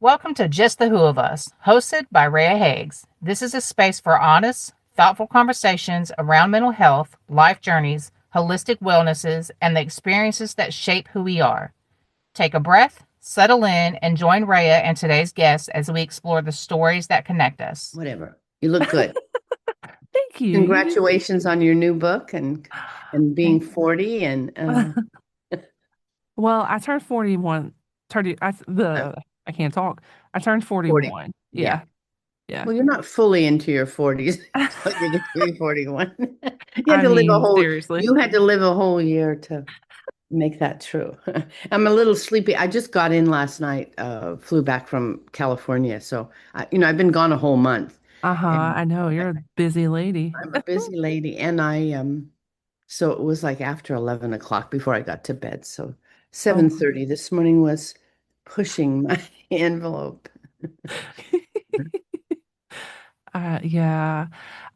Welcome to Just the Who of Us, hosted by Reah. This is a space for honest, thoughtful conversations around mental health, life journeys, holistic wellnesses, and the experiences that shape who we are. Take a breath, settle in, and join Reah and today's guests as we explore the stories that connect us. Whatever. You look good. Thank you. You do too. Congratulations on your new book and being Thank 40 and Well, I turned 41. 30, uh, I can't talk. I turned 40. 41. Yeah. Yeah. Yeah. Well, you're not fully into your 40s until you get to be 41. You had I to live a mean, whole seriously. you had to live a whole year to make that true. I'm a little sleepy. I just got in last night, flew back from California. So, I've been gone a whole month Uh-huh. and I know you're a busy lady. I'm a busy lady and so it was like after 11 o'clock before I got to bed. So Oh. 7:30 this morning was pushing my envelope. Yeah.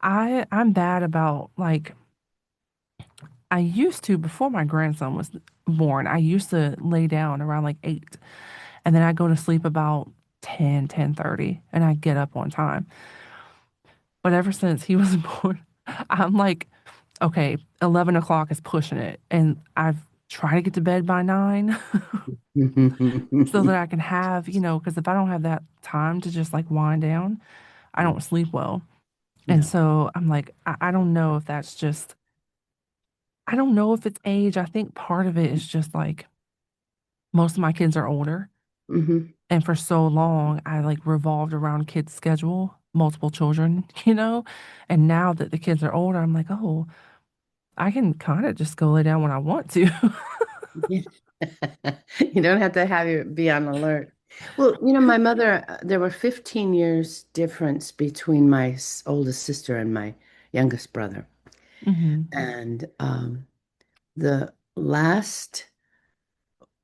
I'm bad about like I used to before my grandson was born. I used to lay down around like 8 and then I go to sleep about 10:30, and I get up on time. But ever since he was born, I'm like, okay, 11 o'clock is pushing it. And I've tried to get to bed by 9 so that I can have, because if I don't have that time to just like wind down, I don't sleep well. And No. so I'm like, I don't know if that's just, I don't know if it's age. I think part of it is just like most of my kids are older. Hmm. And for so long, I like revolved around kids' schedule, multiple children, And now that the kids are older, I'm like, oh, I can kind of just go lay down when I want to. Yeah. You don't have to have you be on alert. Well, my mother, there were 15 years difference between my oldest sister and my youngest brother. Hmm. And the last,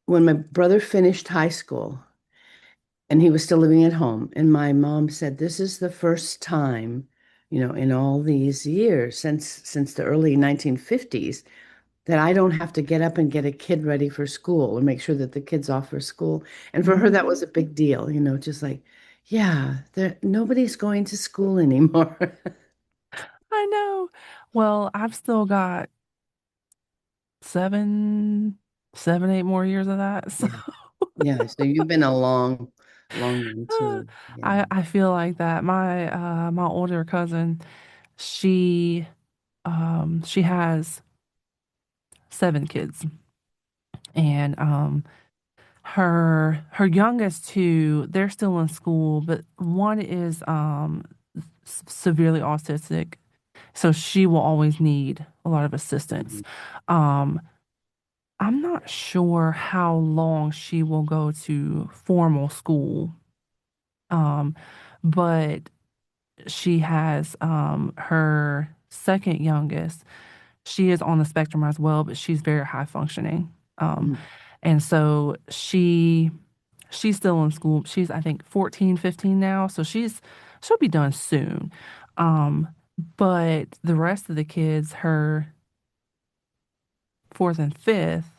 when my brother finished high school, and he was still living at home. And my mom said, "This is the first time, in all these years since the early 1950s that I don't have to get up and get a kid ready for school or make sure that the kid's off for school." And for her, that was a big deal, just like, yeah, nobody's going to school anymore. I know. Well, I've still got seven, 8 more years of that. So Yeah. Yeah. So you've been a long one too. Yeah. I feel like that. My older cousin, she she has 7 kids. And her youngest two, they're still in school, but one is severely autistic, so she will always need a lot of assistance. Mhm. Um, I'm not sure how long she will go to formal school, um, but she has her second youngest. She is on the spectrum as well, but she's very high functioning. Um, Mhm. and so she's still in school. She's I think 14, 15 now, so she'll be done soon. Um, but the rest of the kids, her fourth and fifth,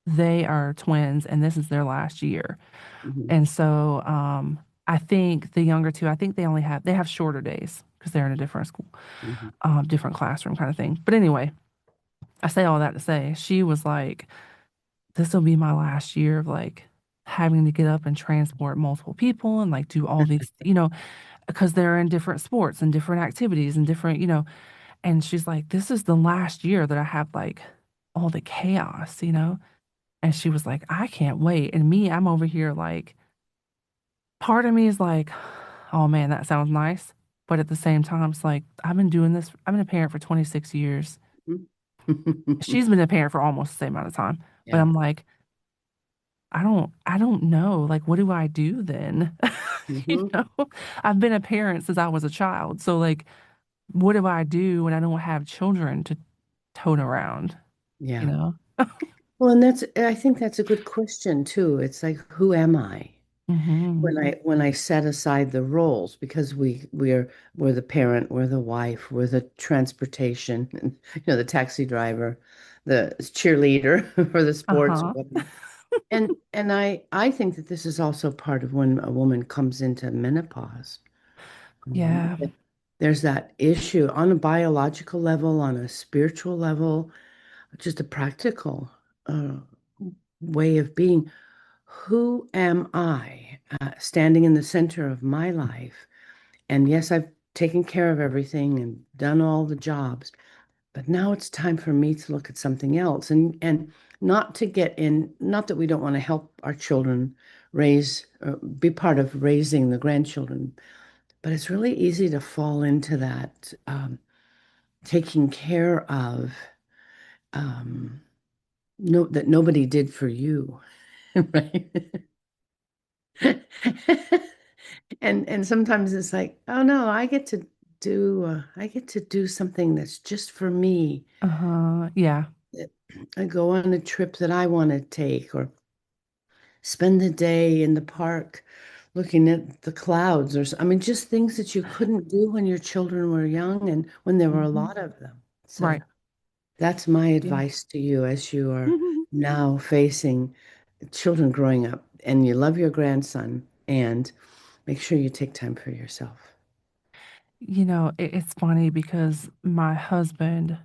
they are twins, and this is their last year. Mhm. And so I think the younger two, I think they have shorter days because they're in a different school, Mhm. different classroom kind of thing. But anyway, I say all that to say she was like, this will be my last year of like having to get up and transport multiple people and like do all these, because they're in different sports and different activities and different, and she's like, this is the last year that I have like all the chaos. And she was like, I can't wait. And me, I'm over here like, part of me is like, oh man, that sounds nice. But at the same time, it's like, I've been a parent for 26 years. Mhm. She's been a parent for almost the same amount of time. But Yeah. I'm like, I don't know. Like, what do I do then? You Hmm. know, I've been a parent since I was a child. So like, what do I do when I don't have children to tote around, you Yeah. know? Well, I think that's a good question too. It's like, who am I? Hmm. When I set aside the roles, because we're the parent, we're the wife, we're the transportation, and, the taxi driver, the cheerleader for the sports, Uh-huh. whatnot. And I think that this is also part of when a woman comes into menopause. Yeah. That there's that issue on a biological level, on a spiritual level, just a practical uh, way of being. Who am I standing in the center of my life? And yes, I've taken care of everything and done all the jobs, but now it's time for me to look at something else and not to get in, not that we don't want to help our children raise, be part of raising the grandchildren, but it's really easy to fall into that taking care of no that nobody did for you, right? And sometimes it's like, oh no, I get to do something that's just for me. Uh-huh. Yeah. I go on a trip that I want to take or spend the day in the park looking at the clouds I mean just things that you couldn't do when your children were young and when there were a Hmm. lot of them. So Right. that's my Yeah. advice to you as you are now facing children growing up and you love your grandson and make sure you take time for yourself. It's funny because my husband,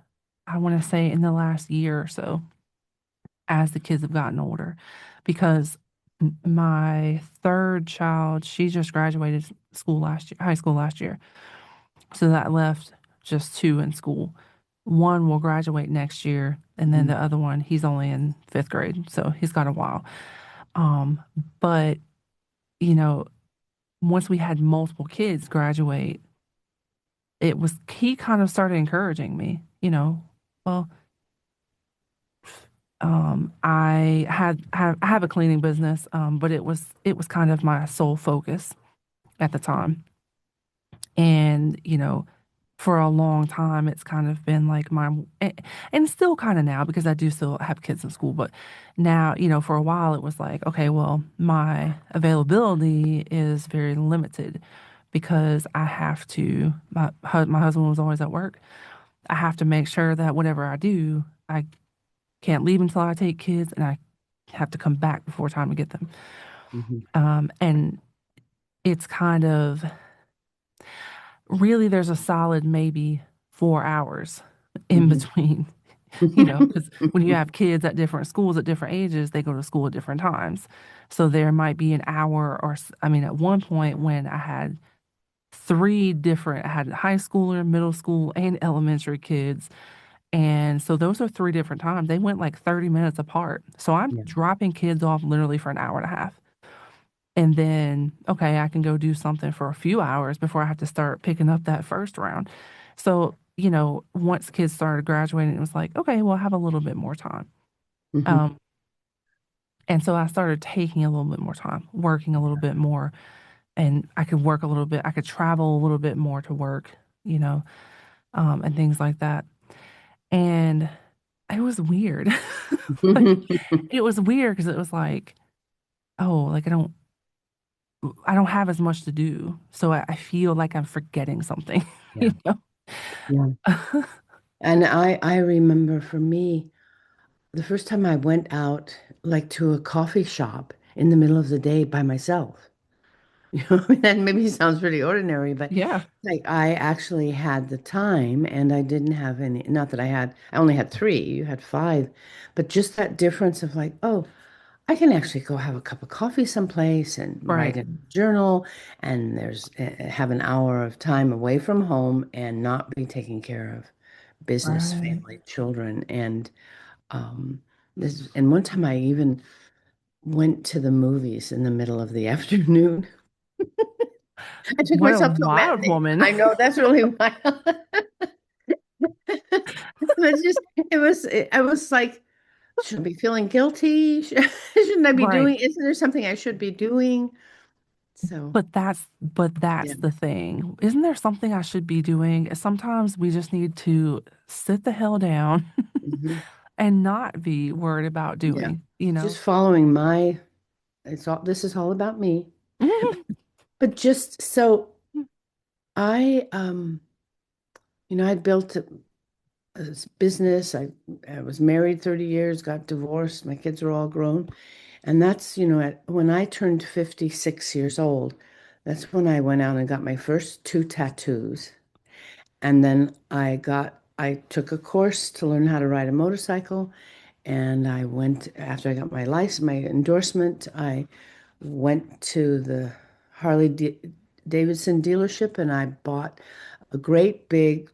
I want to say in the last year or so, as the kids have gotten older, because my third child, she just graduated school last year, high school last year. So that left just two in school. One will graduate next year, and then Mhm. the other one, he's only in fifth grade, so he's got a while. Um, but you know, once we had multiple kids graduate, it was he kind of started encouraging me, well, I have a cleaning business, but it was kind of my sole focus at the time. And, for a long time, it's kind of been like and still kind of now because I do still have kids in school, but now, for a while it was like, okay, well, my availability is very limited because I have to, my husband was always at work. I have to make sure that whatever I do, I can't leave until I take kids and I have to come back before time to get them. Mhm. And it's kind of really there's a solid maybe 4 hours in Mhm. between, because when you have kids at different schools at different ages, they go to school at different times. So there might be an hour I mean, at one point when I had high schooler, middle school, and elementary kids. And so those are three different times. They went like 30 minutes apart. So I'm Yeah. dropping kids off literally for an hour and a half. And then, okay, I can go do something for a few hours before I have to start picking up that first round. So, once kids started graduating, it was like, okay, well, I have a little bit more time. Mhm. Um, and so I started taking a little bit more time, working a little bit more, and I could work a little bit. I could travel a little bit more to work, you know, and things like that. And it was weird. Like, it was weird because it was like, oh, like I don't have as much to do. So I feel like I'm forgetting something, Yeah. you know? Yeah. And I remember for me, the first time I went out like to a coffee shop in the middle of the day by myself. And maybe it sounds pretty ordinary, but Yeah, like I actually had the time and I didn't have any, not that I only had three, you had five, but just that difference of like, oh, I can actually go have a cup of coffee someplace and write right, in a journal and have an hour of time away from home and not be taking care of business, right. family, children. And and one time I even went to the movies in the middle of the afternoon. I took What a myself to a wild matinee. woman. I know that's really wild. It's just, I was like, should I be feeling guilty? Shouldn't I be Right. doing, isn't there something I should be doing? So, But that's yeah. the thing. Isn't there something I should be doing? Sometimes we just need to sit the hell down Mhm. and not be worried about Yeah. doing, Just following this is all about me. But just so I, I'd built a business. I was married 30 years, got divorced. My kids are all grown. And that's, when I turned 56 years old, that's when I went out and got my first two tattoos. And then I took a course to learn how to ride a motorcycle. And I went, after I got my license, my endorsement, I went to the Harley Davidson dealership and I bought a great big,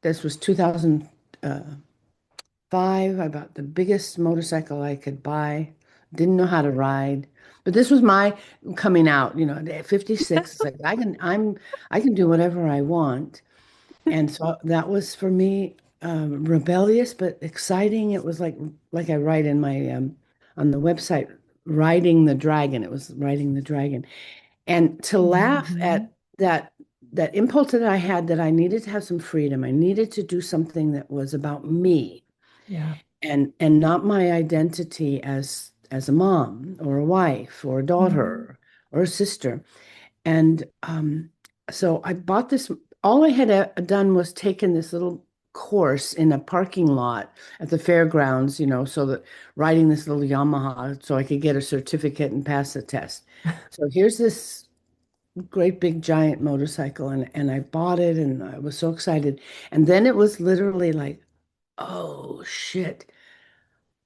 this was 2005. I bought the biggest motorcycle I could buy. Didn't know how to ride. But this was my coming out, at 56. It's like I can do whatever I want. And so that was for me rebellious but exciting. It was like I write in my on the website, riding the dragon. It was riding the dragon. And to laugh Hmm. at that impulse that I had that I needed to have some freedom. I needed to do something that was about me Yeah. and not my identity as a mom or a wife or a Hmm. daughter or a sister. And so I bought this. All I had done was taken this little course in a parking lot at the fairgrounds, so that riding this little Yamaha so I could get a certificate and pass the test. So here's this great big giant motorcycle, and I bought it and I was so excited. And then it was literally like, oh shit,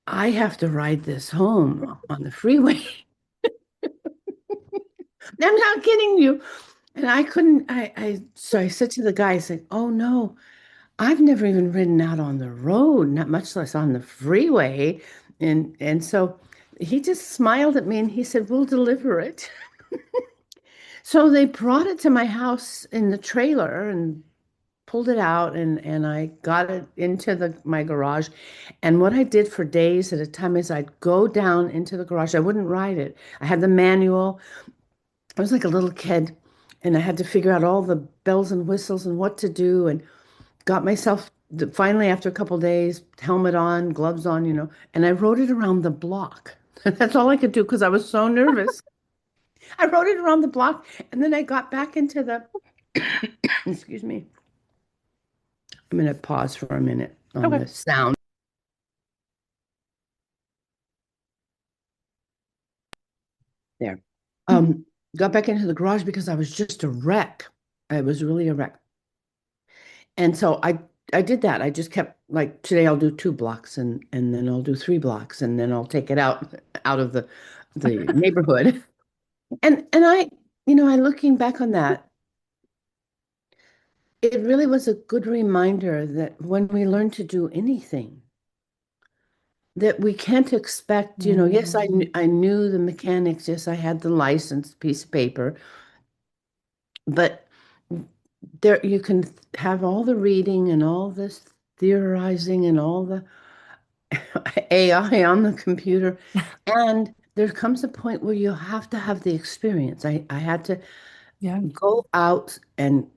I have to ride this home on the freeway. I'm not kidding you. And I couldn't, so I said to the guy, I said, oh no, I've never even ridden out on the road, not much less on the freeway. And so he just smiled at me and he said, we'll deliver it. So they brought it to my house in the trailer and pulled it out and I got it into my garage. And what I did for days at a time is I'd go down into the garage. I wouldn't ride it. I had the manual. I was like a little kid and I had to figure out all the bells and whistles and what to do and got myself finally after a couple days, helmet on, gloves on, and I rode it around the block. That's all I could do because I was so nervous. I rode it around the block and then I got back into the, excuse me, I'm going to pause for a minute on Okay. the sound there. Mhm. Um, got back into the garage because I was just a wreck. I was really a wreck. And so I did that. I just kept like today I'll do 2 blocks and then I'll do 3 blocks and then I'll take it out of the neighborhood. And I looking back on that, it really was a good reminder that when we learn to do anything, that we can't expect, yes, Mhm. I knew the mechanics, yes, I had the license piece of paper, but there you can have all the reading and all this theorizing and all the AI on the computer. And there comes a point where you have to have the experience. I had to Yeah. go out and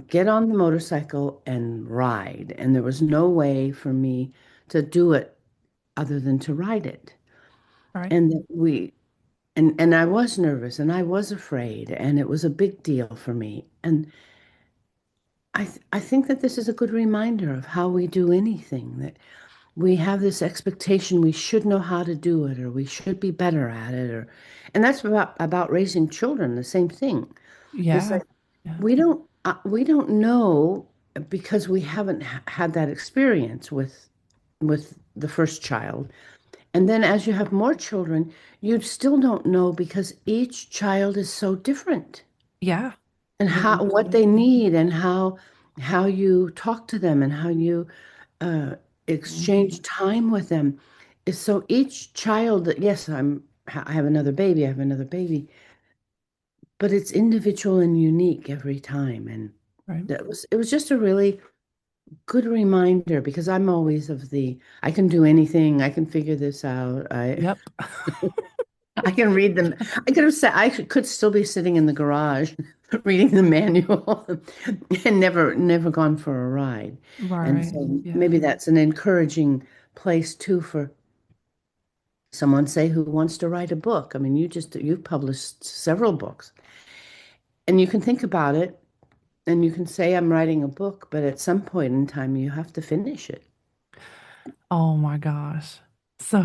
get on the motorcycle and ride. And there was no way for me to do it other than to ride it. Right. And that and I was nervous and I was afraid and it was a big deal for me. And I think that this is a good reminder of how we do anything, that we have this expectation we should know how to do it or we should be better at it and that's about raising children, the same thing. It's Yeah. like Yeah. we don't know because we haven't had that experience with the first child. And then as you have more children, you still don't know because each child is so different Yeah. and how Very what true. they need and how you talk to them and how you uh, Mhm. exchange time with them is so each child, yes, I have another baby, I have another baby, but it's individual and unique every time. And Right. it was just a really good reminder because I'm always of the I can do anything, I can figure this out. I Yep. I can read them. I could have said I could still be sitting in the garage reading the manual and never gone for a ride. And Right. so maybe Yeah. that's an encouraging place too for someone, say, who wants to write a book. I mean, you've published several books and you can think about it and you can say I'm writing a book, but at some point in time you have to finish it. Oh my gosh. So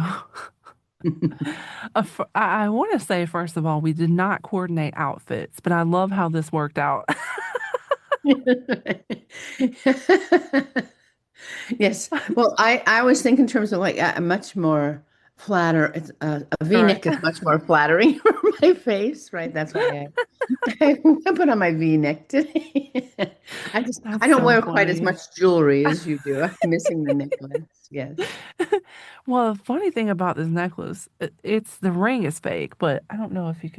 I want to say, first of all, we did not coordinate outfits, but I love how this worked out. Yes. Well, I always think in terms of like a much more flatter. It's a All right. V-neck is much more flattering for my face, right? That's why I put on my V-neck today. I That's don't so wear quite as funny. much jewelry as you do. I'm missing the necklace. Yes. Well, the funny thing about this necklace, it's the ring is fake, but I don't know if you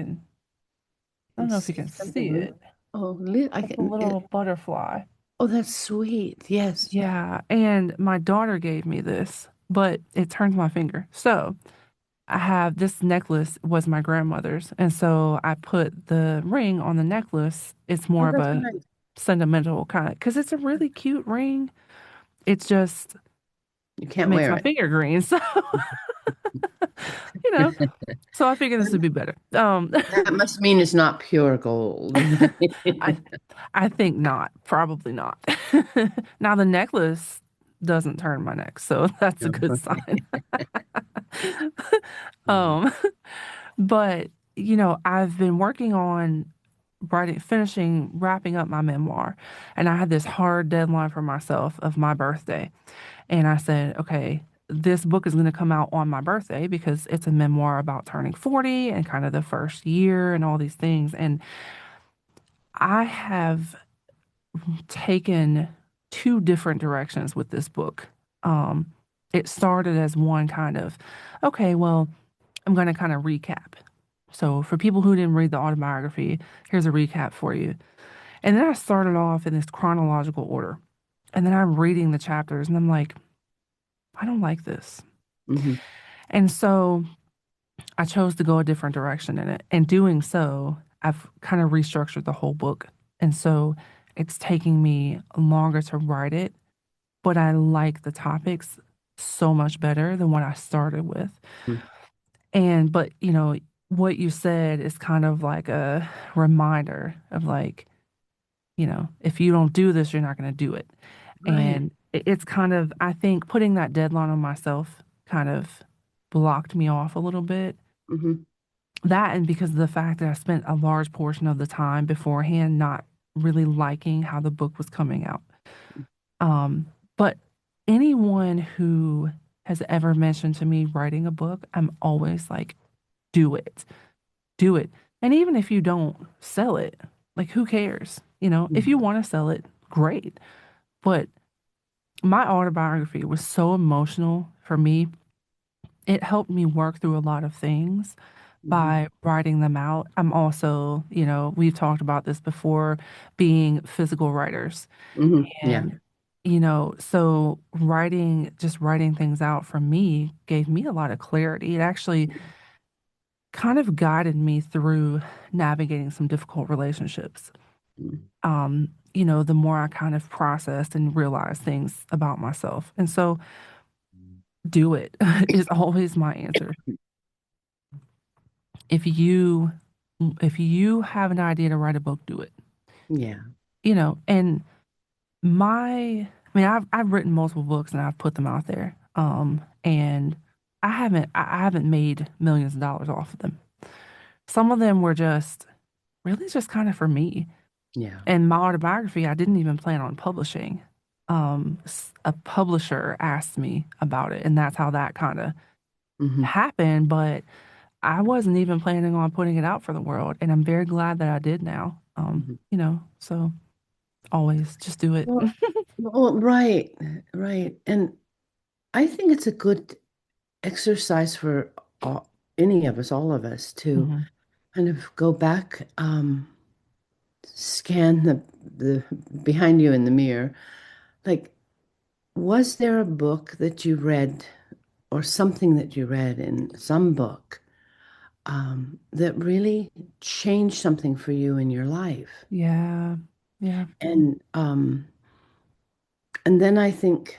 It's can see something. it. I It's a can. little butterfly. Oh, that's sweet. Yes. Yeah, and my daughter gave me this, but it turns my finger. So I have this necklace was my grandmother's, and so I put the ring on the necklace. It's Oh, more of that's a nice. sentimental kind of because it's a really cute ring. It's just You can't makes wear my it. finger green. So, you know, so I figured this would be better. That must mean it's not pure gold. I I think not, probably not. Now the necklace doesn't turn my neck, so that's a good sign. Um, but I've been working on wrapping up my memoir, and I had this hard deadline for myself of my birthday. And I said, okay, this book is going to come out on my birthday because it's a memoir about turning 40 and kind of the first year and all these things. And I have taken two different directions with this book. Um, it started as one kind of, okay, well, I'm going to kind of recap. So for people who didn't read the autobiography, here's a recap for you. And then I started off in this chronological order. And then I'm reading the chapters and I'm like, I don't like this. Hmm. And so I chose to go a different direction in it. And doing so, I've kind of restructured the whole book. And so it's taking me longer to write it, but I like the topics so much better than what I started with. But what you said is kind of like a reminder of like, if you don't do this, you're not going to do it. Right. And it's kind of, I think putting that deadline on myself kind of blocked me off a little bit. Hmm. That and because of the fact that I spent a large portion of the time beforehand not really liking how the book was coming out. Um, but anyone who has ever mentioned to me writing a book, I'm always like, do it, do it. And even if you don't sell it, like who cares? If you want to sell it, great. But my autobiography was so emotional for me. It helped me work through a lot of things Hmm. by writing them out. I'm also, we've talked about this before, being physical writers. Hmm. Yeah. And, so just writing things out for me gave me a lot of clarity. It actually kind of guided me through navigating some difficult relationships. The more I kind of processed and realized things about myself. And so do it is always my answer. If you if you have an idea to write a book, do it. Yeah. And I mean, I've written multiple books and I've put them out there. And I haven't made millions of dollars off of them. Some of them were just really just kind of for me. Yeah. And my autobiography, I didn't even plan on publishing. A publisher asked me about it, and that's how that kind of Hmm. happened. But I wasn't even planning on putting it out for the world, and I'm very glad that I did now. Hmm. So always just do it. Right. Right. And I think it's a good exercise for any of us, all of us, to Hmm. kind of go back, scan the behind you in the mirror. Like, was there a book that you read or something that you read in some book that really changed something for you in your life? Yeah, yeah, And then I think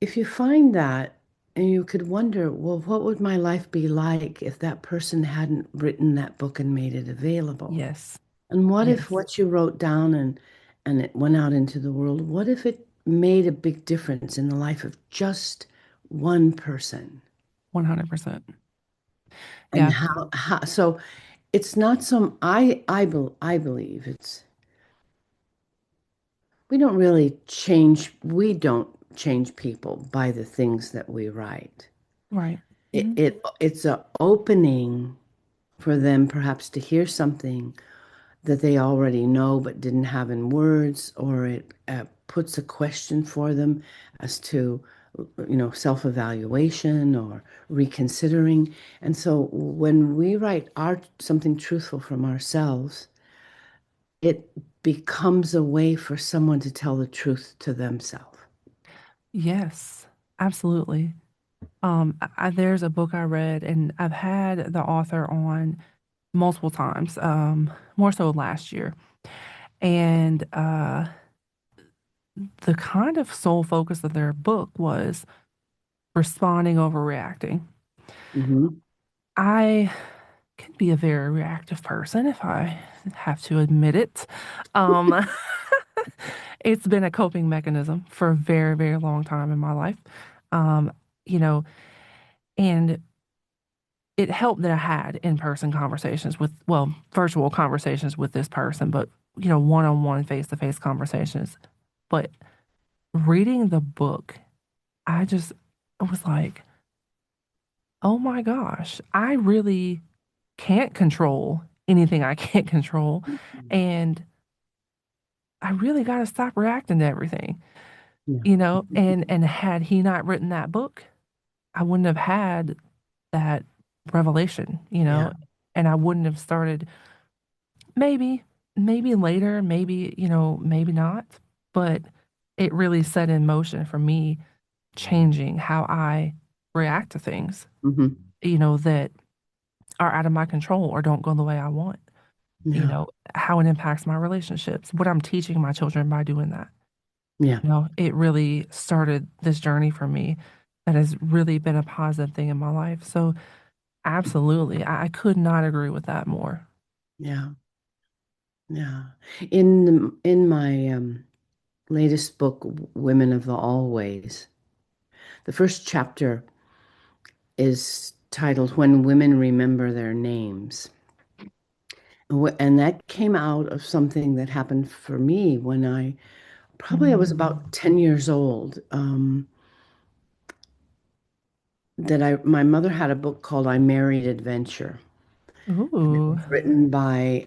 if you find that and you could wonder, well, what would my life be like if that person hadn't written that book and made it available? yes, And what if yes, what you wrote down and it went out into the world, what if it made a big difference in the life of just one person? 100%. And Yeah, how so it's not some I believe it's we don't change people by the things that we write. right. It, Hmm. it's a opening for them perhaps to hear something that they already know but didn't have in words, or it puts a question for them as to, self-evaluation or reconsidering. And so when we write something truthful from ourselves, it becomes a way for someone to tell the truth to themselves. Yes, absolutely. There's a book I read, and I've had the author on multiple times, more so last year. And the kind of sole focus of their book was responding over reacting. Hmm. I can be a very reactive person if I have to admit it. Um, it's been a coping mechanism for a very, very long time in my life. Um, you know, and it helped that I had in-person conversations with, well, virtual conversations with this person, but one-on-one, face-to-face conversations. But reading the book, I just was like, oh my gosh, I really can't control anything I can't control. And I really got to stop reacting to everything, Yeah. and had he not written that book, I wouldn't have had that revelation, Yeah. and I wouldn't have started maybe later, maybe, maybe not, but it really set in motion for me changing how I react to things, Hmm. that are out of my control or don't go the way I want, Yeah. how it impacts my relationships, what I'm teaching my children by doing that. Yeah. It really started this journey for me that has really been a positive thing in my life. So, absolutely, I could not agree with that more. Yeah. Yeah. In my latest book, Women of the Always, the first chapter is titled When Women Remember Their Names. And that came out of something that happened for me when I was Mm. about 10 years old. My mother had a book called I Married Adventure. And Ooh. it was written by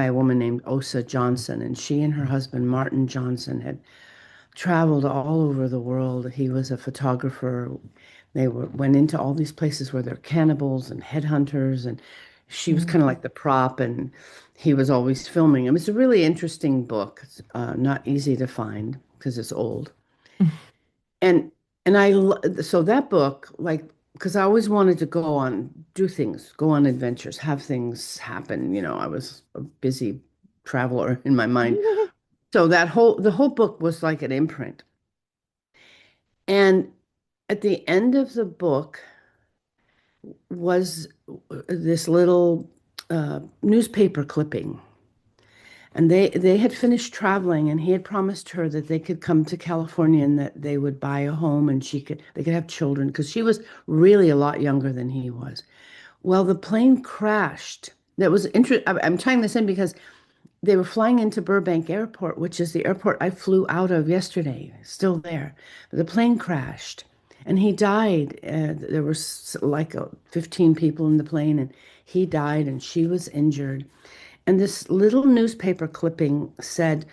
a woman named Osa Johnson, and she and her husband Martin Johnson had traveled all over the world. He was a photographer. Went into all these places where they're cannibals and headhunters, and she was kind of Mhm. like the prop, and he was always filming. It was a really interesting book. It's not easy to find because it's old. And so that book, like, because I always wanted to go on, do things, go on adventures, have things happen. I was a busy traveler in my mind. So the whole book was like an imprint. And at the end of the book was this little newspaper clipping. And they had finished traveling, and he had promised her that they could come to California and that they would buy a home and they could have children because she was really a lot younger than he was. Well, the plane crashed. That was interesting. I'm tying this in because they were flying into Burbank Airport, which is the airport I flew out of yesterday, still there. But the plane crashed and he died. There was like 15 people in the plane, and he died and she was injured. And this little newspaper clipping said,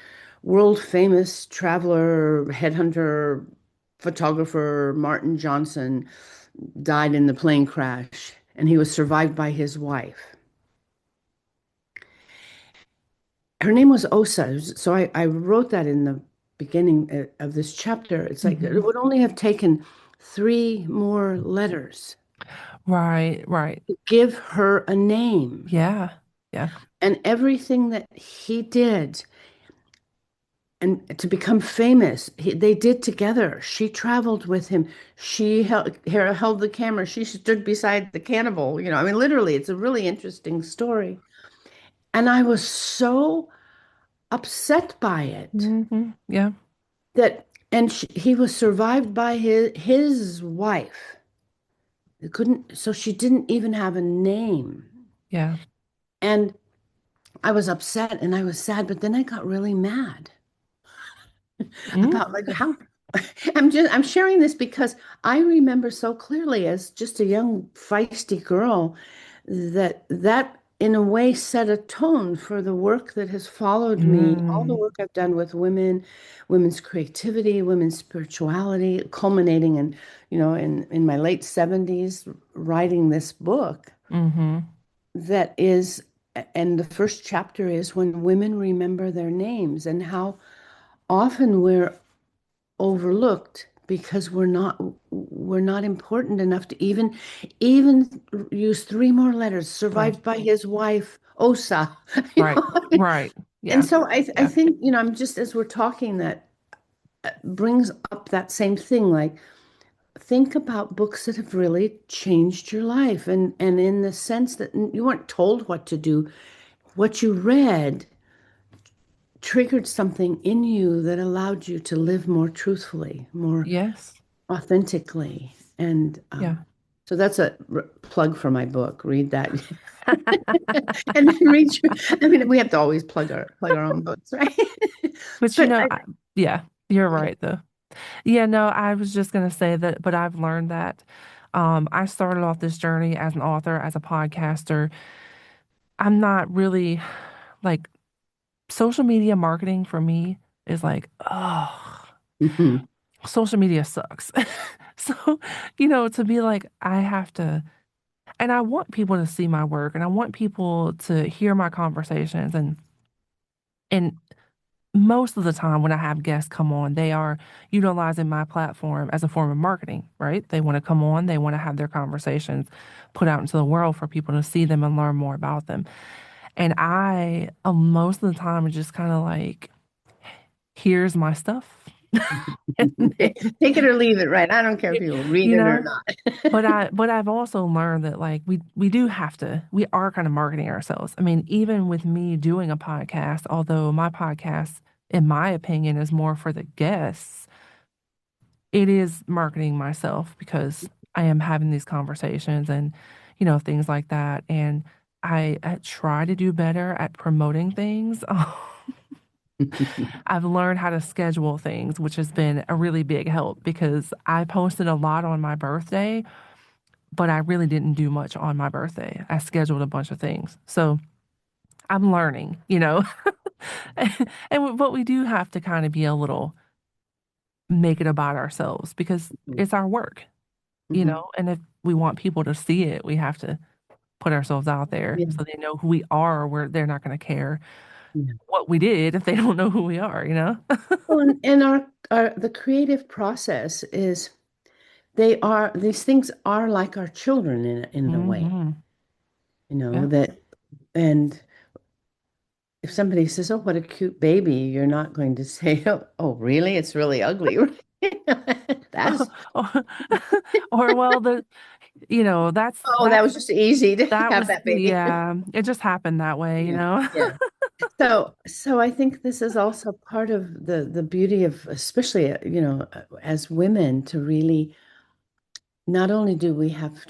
world famous traveler, headhunter, photographer Martin Johnson died in the plane crash, and he was survived by his wife. Her name was Osa. So I wrote that in the beginning of this chapter. It's like it Mhm. would only have taken three more letters Right, right. to give her a name. Yeah, yeah. And everything that he did and to become famous, they did together. She traveled with him. She held the camera. She stood beside the cannibal. I mean, literally, it's a really interesting story. And I was so upset by it Yeah. that, and he was survived by his wife. It couldn't, so she didn't even have a name. Yeah. And I was upset and I was sad, but then I got really mad Mm, about like how I'm sharing this because I remember so clearly as just a young feisty girl that in a way set a tone for the work that has followed me, all the mm, work I've done with women, women's creativity, women's spirituality, culminating in my late 70s writing this book mm-hmm. that is, and the first chapter is when women remember their names and how often we're overlooked because we're not important enough to even use three more letters, Right. survived by his wife, Osa. You Right. know? Right. And Yeah. so I Yeah. think, I'm just as we're talking that brings up that same thing, like think about books that have really changed your life and in the sense that you weren't told what to do, what you read triggered something in you that allowed you to live more truthfully, more Yes. authentically. And Yeah. so that's a plug for my book. Read that. And then read your, I mean, we have to always plug our own books, right? But But yeah, you're yeah. right though. Yeah, no, I was just gonna say that, but I've learned that I started off this journey as an author, as a podcaster. I'm not really like social media marketing for me is like, oh, Mhm. social media sucks. So, to be like, I have to, and I want people to see my work and I want people to hear my conversations and most of the time when I have guests come on, they are utilizing my platform as a form of marketing, right? They want to come on, they want to have their conversations put out into the world for people to see them and learn more about them. And I, most of the time, is just kind of like, here's my stuff. And then, Take it or leave it, right? I don't care if you read you it or know, not. but I've also learned that like we do have to, we are kind of marketing ourselves. I mean, even with me doing a podcast, although my podcast, in my opinion, is more for the guests, it is marketing myself because I am having these conversations and, things like that. And I try to do better at promoting things. I've learned how to schedule things, which has been a really big help because I posted a lot on my birthday, but I really didn't do much on my birthday. I scheduled a bunch of things. So I'm learning. But we do have to kind of be a little make it about ourselves because it's our work. Mhm. And if we want people to see it, we have to put ourselves out there Yeah. so they know who we are, where they're not going to care Yeah. what we did if they don't know who we are? Well, and our the creative process is these things are like our children in the way, Hmm. Yeah. that and if somebody says, "Oh, what a cute baby," you're not going to say, "Oh, really? It's really ugly." That's Or, or well, that's oh, that was just easy to that have was that baby. yeah, it just happened that way, you Yeah, know? yeah. So I think this is also part of the beauty of, especially as women, to really not only do we have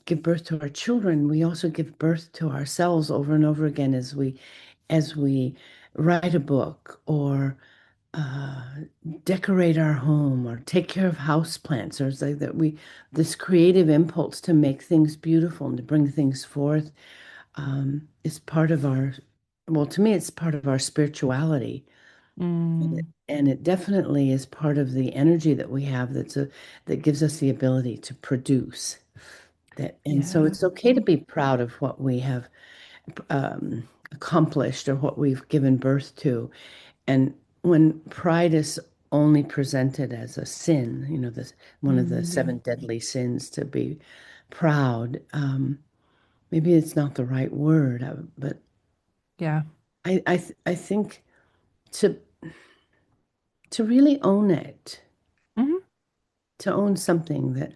give birth to our children, we also give birth to ourselves over and over again as we write a book or uh, decorate our home or take care of house plants or it's like that we this creative impulse to make things beautiful and to bring things forth is part of our well, to me it's part of our spirituality. Mm, And it definitely is part of the energy that we have that gives us the ability to produce that. And so yeah. it's okay to be proud of what we have accomplished or what we've given birth to. And when pride is only presented as a sin, this one of the Yeah. seven deadly sins to be proud, maybe it's not the right word, but Yeah. I think to to really own it, Hmm. to own something that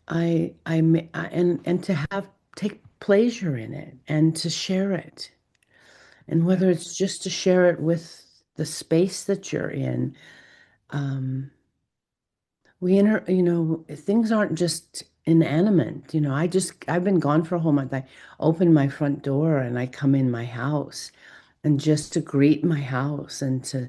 and to have take pleasure in it and to share it. And Yeah. whether it's just to share it with the space that you're in, um, things aren't just inanimate. I've been gone for a whole month. I open my front door and I come in my house and just to greet my house and to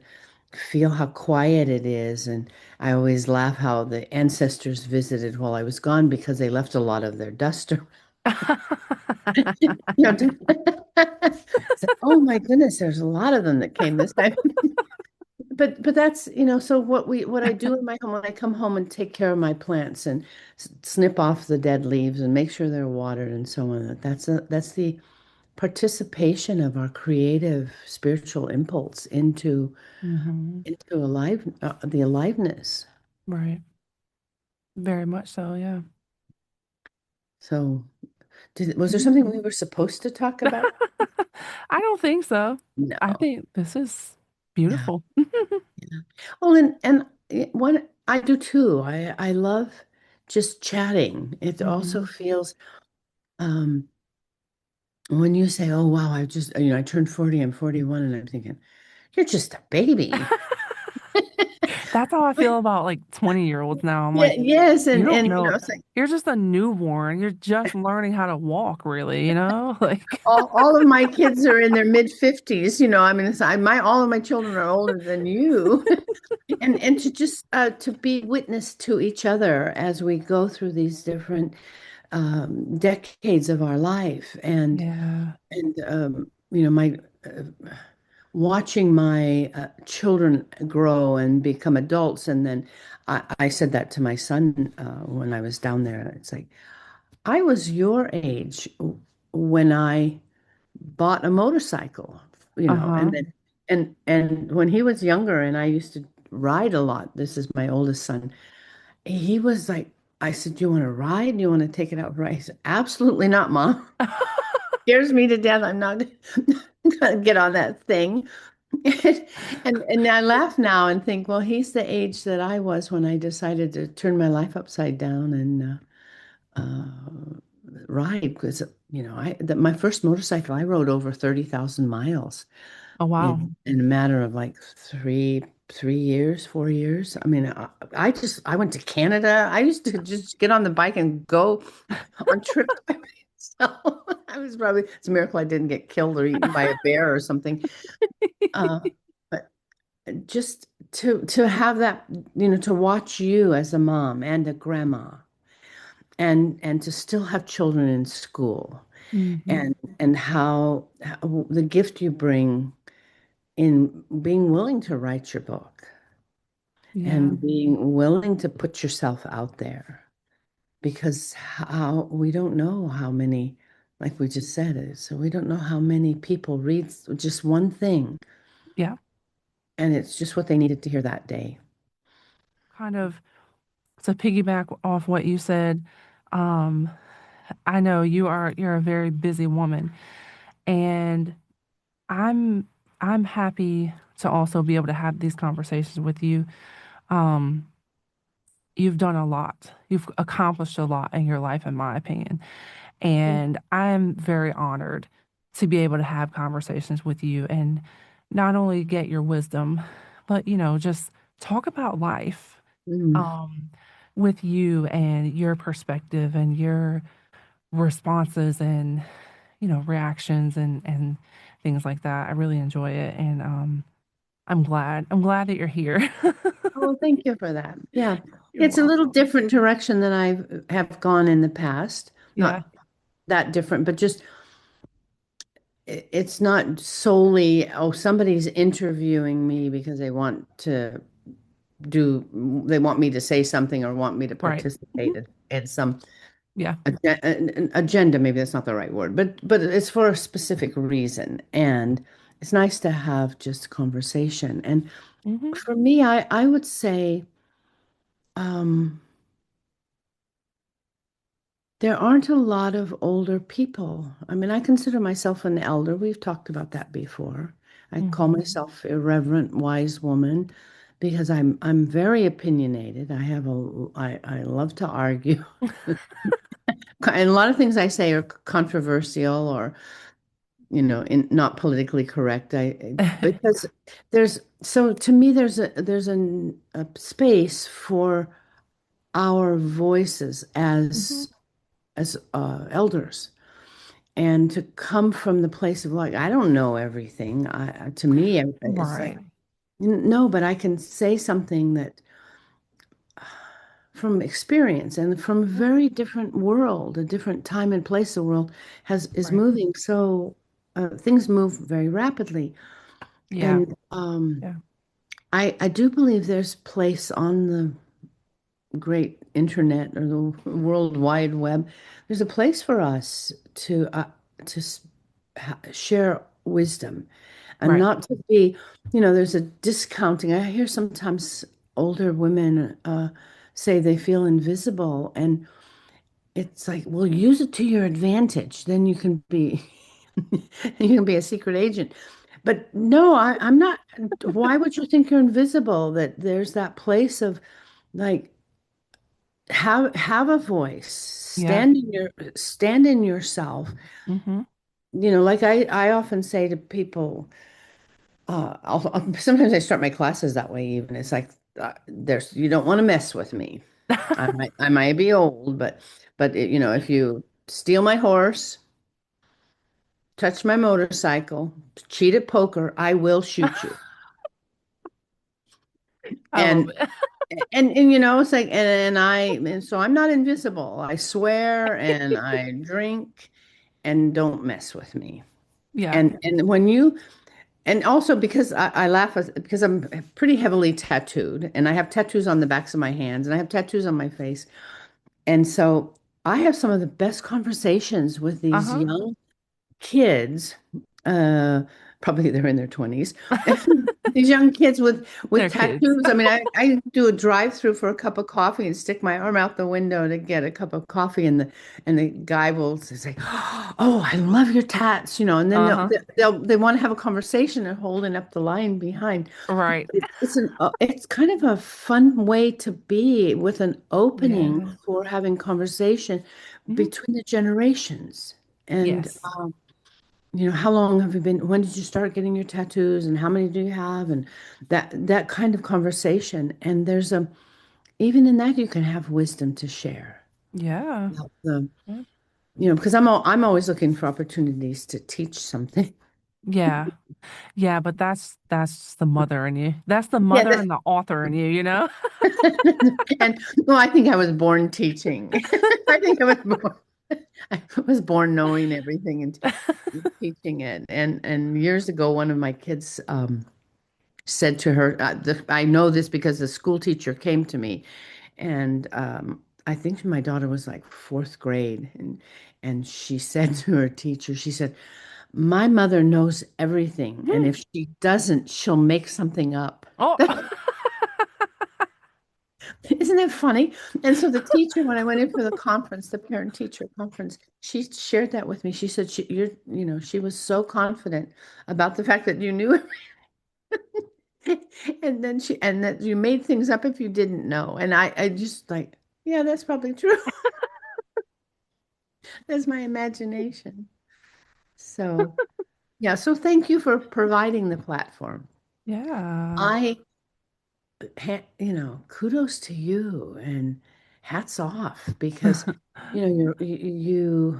feel how quiet it is. And I always laugh how the ancestors visited while I was gone because they left a lot of their dust around. You know, to- It's like, oh my goodness, there's a lot of them that came this time. But that's, so what I do in my home when I come home and take care of my plants and snip off the dead leaves and make sure they're watered and so on. That's the participation of our creative spiritual impulse Hmm. into the aliveness. Right. Very much so, yeah. So, was there Mhm. something we were supposed to talk about? I don't think so. I No. think this is Yeah. beautiful. Yeah. Well, and what I do too. I love just chatting. It also Hmm. feels um when you say, "Oh wow, I turned 40, I'm 41," and I'm thinking, "You're just a baby." That's how I feel about like 20-year-olds now. I'm Yeah, like, yes, you don't and know. it's like You're just a newborn. You're just learning how to walk, really, you know? Like, all of my kids are in their mid 50s, I mean, all of my children are older than you. And to just to be witness to each other as we go through these different decades of our life, yeah. and my watching my children grow and become adults, and then I said that to my son when I was down there. It's like I was your age when I bought a motorcycle, and Uh-huh. then and when he was younger and I used to ride a lot. This is my oldest son. He was like, I said, "Do you want to ride? Do you want to take it out for a ride?" He said, "Absolutely not, Mom. Scares me to death. I'm not gonna get on that thing." And I laugh now and think, well, he's the age that I was when I decided to turn my life upside down and ride because my first motorcycle I rode over 30,000 miles Oh, wow. in a matter of like 3 years, 4 years. I mean, I went to Canada. I used to just get on the bike and go on trips by myself. It's a miracle I didn't get killed or eaten by a bear or something. But just to have that, to watch you as a mom and a grandma and to still have children in school Hmm. and how the gift you bring in being willing to write your book Yeah. and being willing to put yourself out there because how we don't know how many, like we just said it, so we don't know how many people read just one thing Yeah. and it's just what they needed to hear that day. Kind of to piggyback off what you said, um, I know you're a very busy woman, and I'm I'm happy to also be able to have these conversations with you. Um, you've done a lot. You've accomplished a lot in your life, in my opinion. And I'm very honored to be able to have conversations with you and not only get your wisdom, but, just talk about life Mm. um, with you and your perspective and your responses and, reactions and things like that. I really enjoy it. And I'm glad. I'm glad that you're here. Oh, thank you for that. Yeah. You're It's a little welcome. different direction than I have gone in the past. Yeah. Not that different, but just it's not solely, oh, somebody's interviewing me because they want me to say something or want me to Right. participate in some Yeah. agenda. Maybe that's not the right word, but it's for a specific reason. And it's nice to have just conversation. And Hmm. for me, I would say, um, there aren't a lot of older people. I mean, I consider myself an elder. We've talked about that before. I call Hmm. myself irreverent wise woman because I'm very opinionated. I love to argue. And a lot of things I say are controversial or, not politically correct. Because to me there's a space for our voices Hmm. as elders, and to come from the place of like, I don't know everything. To me, it's like, Right. no, but I can say something that from experience and from a Yeah. very different world, a different time and place. The world has is Right. moving so things move very rapidly, Yeah. and Yeah. I do believe there's place on the great internet or the world wide web. There's a place for us to share wisdom and Right. not to be, there's a discounting. I hear sometimes older women say they feel invisible, and it's like, well, use it to your advantage. Then you can be you can be a secret agent. But no, I'm not. Why would you think you're invisible? That there's that place of like have a voice, Yeah. stand in yourself. Hmm. Like I often say to people, sometimes I start my classes that way even. It's like there's you don't want to mess with me. I might be old, but if you steal my horse, touch my motorcycle, cheat at poker, I will shoot you. I love And it. it's like and so I'm not invisible. I swear and I drink and don't mess with me. Yeah. And when you and also because I laugh because I'm pretty heavily tattooed and I have tattoos on the backs of my hands and I have tattoos on my face. And so I have some of the best conversations with these Uh-huh. young kids, uh, probably they're in their 20s. These young kids with They're kids. tattoos. I mean, I do a drive-through for a cup of coffee and stick my arm out the window to get a cup of coffee, and the guy will say, "Oh, I love your tats," and then Uh-huh. they want to have a conversation and holding up the line behind. Right. It's kind of a fun way to be with an opening Yeah. for having conversation Hmm. between the generations. And Yes. how long have you been, when did you start getting your tattoos and how many do you have? And that kind of conversation. And even in that, you can have wisdom to share. Yeah. About Yeah. because I'm always looking for opportunities to teach something. Yeah. Yeah, but that's the mother in you. That's the Yeah. mother and the author in you, you know? And well, I think I was born teaching. I think I was born knowing everything and teaching it. And years ago, one of my kids said to her, I know this because the school teacher came to me, and I think my daughter was like fourth grade, and she said to her teacher, she said, "My mother knows everything, and Hmm. if she doesn't, she'll make something up." Oh. Isn't that funny? And so the teacher, when I went in for the conference, the parent teacher conference, she shared that with me. She said she was so confident about the fact that you knew and then and that you made things up if you didn't know. And I just like, yeah, that's probably true. That's my imagination. So, yeah, so thank you for providing the platform. Yeah. I kudos to you and hats off because you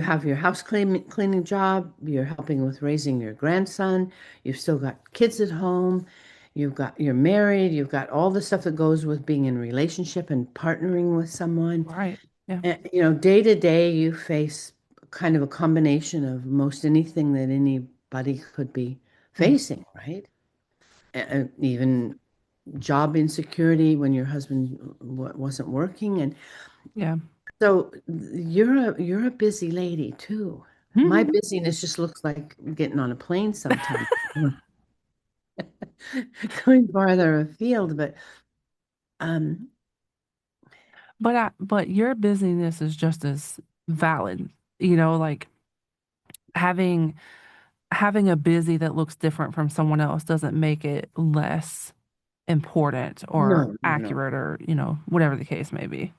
have your house cleaning job, you're helping with raising your grandson, you've still got kids at home, you're married, you've got all the stuff that goes with being in a relationship and partnering with someone. Right. Yeah. And, day to day you face kind of a combination of most anything that anybody could be Mm. facing, right? Even job insecurity when your husband wasn't working, and Yeah. so you're a busy lady too. My Mhm. busyness just looks like getting on a plane sometimes, going farther afield. But um, But your busyness is just as valid. You know, like having having a busy that looks different from someone else doesn't make it less important or no, no, no. accurate or, whatever the case may be.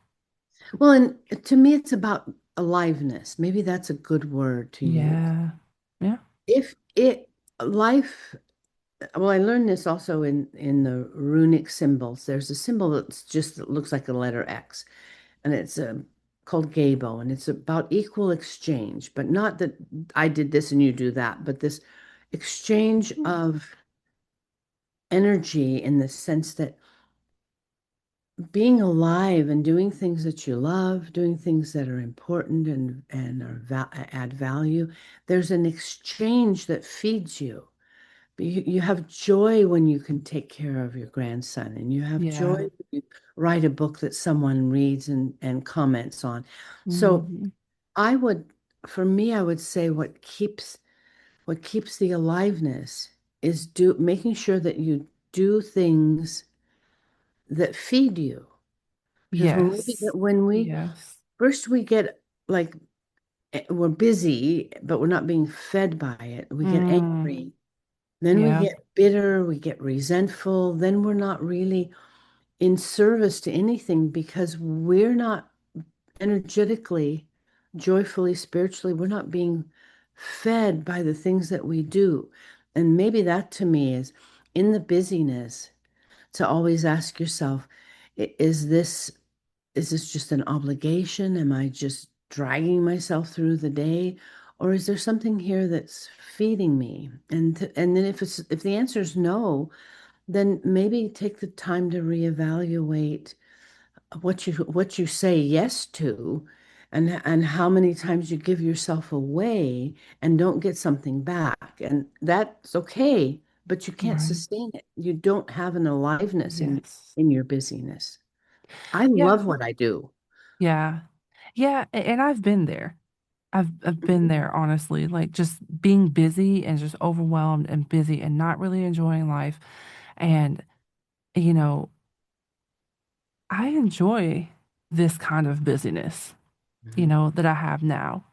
Well, and to me, it's about aliveness. Maybe that's a good word to use. Yeah. Yeah. If it life. well, I learned this also in the runic symbols. There's a symbol that looks like a letter X, and it's called Gabo, and it's about equal exchange, but not that I did this and you do that, but this exchange of energy in the sense that being alive and doing things that you love, doing things that are important and add value, there's an exchange that feeds you. You have joy when you can take care of your grandson, and you have joy Yeah. when you write a book that someone reads and comments on. So Hmm. I would, for me, I would say what keeps the aliveness is making sure that you do things that feed you. Because Yes. when we Yes. first we get like we're busy, but we're not being fed by it. We get Mm. angry. Then we Yeah. get bitter, we get resentful, then we're not really in service to anything because we're not energetically, joyfully, spiritually, we're not being fed by the things that we do. And maybe that to me is in the busyness to always ask yourself, is this just an obligation? Am I just dragging myself through the day? Or is there something here that's feeding me? And then if the answer is no, then maybe take the time to reevaluate what you say yes to and how many times you give yourself away and don't get something back. And that's okay, but you can't Right. sustain it. You don't have an aliveness Yes. in your busyness. I Yeah. love what I do. Yeah. Yeah. And I've been there. I've been Mhm. there, honestly, like just being busy and just overwhelmed and busy and not really enjoying life. And, you know, I enjoy this kind of busyness, Mhm. that I have now.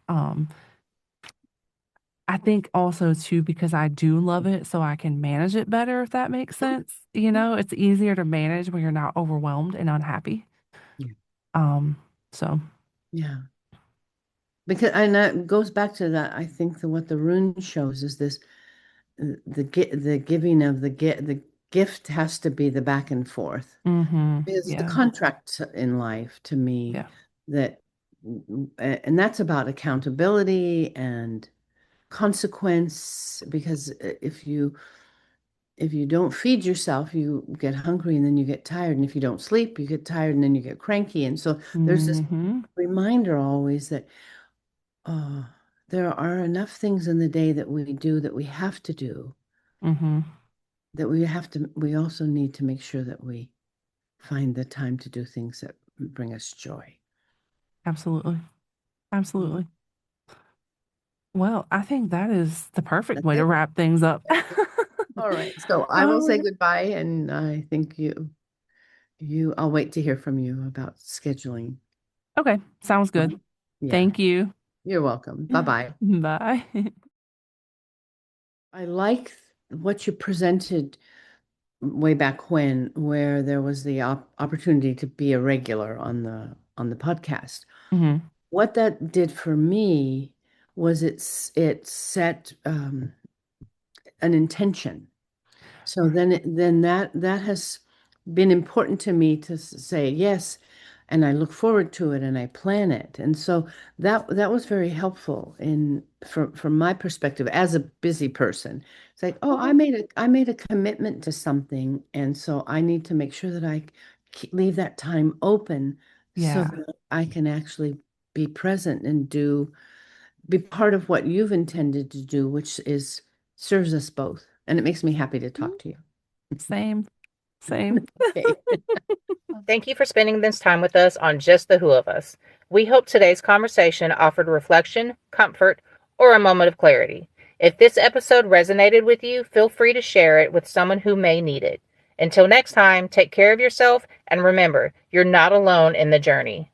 I think also too because I do love it, so I can manage it better, if that makes sense. It's easier to manage when you're not overwhelmed and unhappy. Yeah. Um, so Yeah. Because and that goes back to that. I think what the rune shows is this the giving of the gift has to be the back and forth. It's the yeah, contract in life to me yeah. that and that's about accountability and consequence because if you don't feed yourself, you get hungry and then you get tired. And if you don't sleep, you get tired and then you get cranky. And so there's this Mm-hmm. reminder always that uh, there are enough things in the day that we do that we have to do, Mm-hmm. that we also need to make sure that we find the time to do things that bring us joy. Absolutely. Mhm. Absolutely. Well, I think that is the perfect That's way to it. wrap things up. All right. So I will say Oh, goodbye, and I think I'll wait to hear from you about scheduling. okay. Sounds good. Mhm. Yeah, Thank you. you're welcome. Bye-bye. Bye. I like what you presented way back when, where there was the opportunity to be a regular on the podcast. Hmm. What that did for me was it set an intention. So then that has been important to me to say yes, and I look forward to it and I plan it. And so that was very helpful from my perspective as a busy person. It's like, oh, I made a commitment to something, and so I need to make sure that I leave that time open so Yeah. that I can actually be present and be part of what you've intended to do, which is serves us both. And it makes me happy to talk to you. Same. Same. Okay. Thank you for spending this time with us on Just the Who of Us. We hope today's conversation offered reflection, comfort, or a moment of clarity. If this episode resonated with you, feel free to share it with someone who may need it. Until next time, take care of yourself and remember, you're not alone in the journey.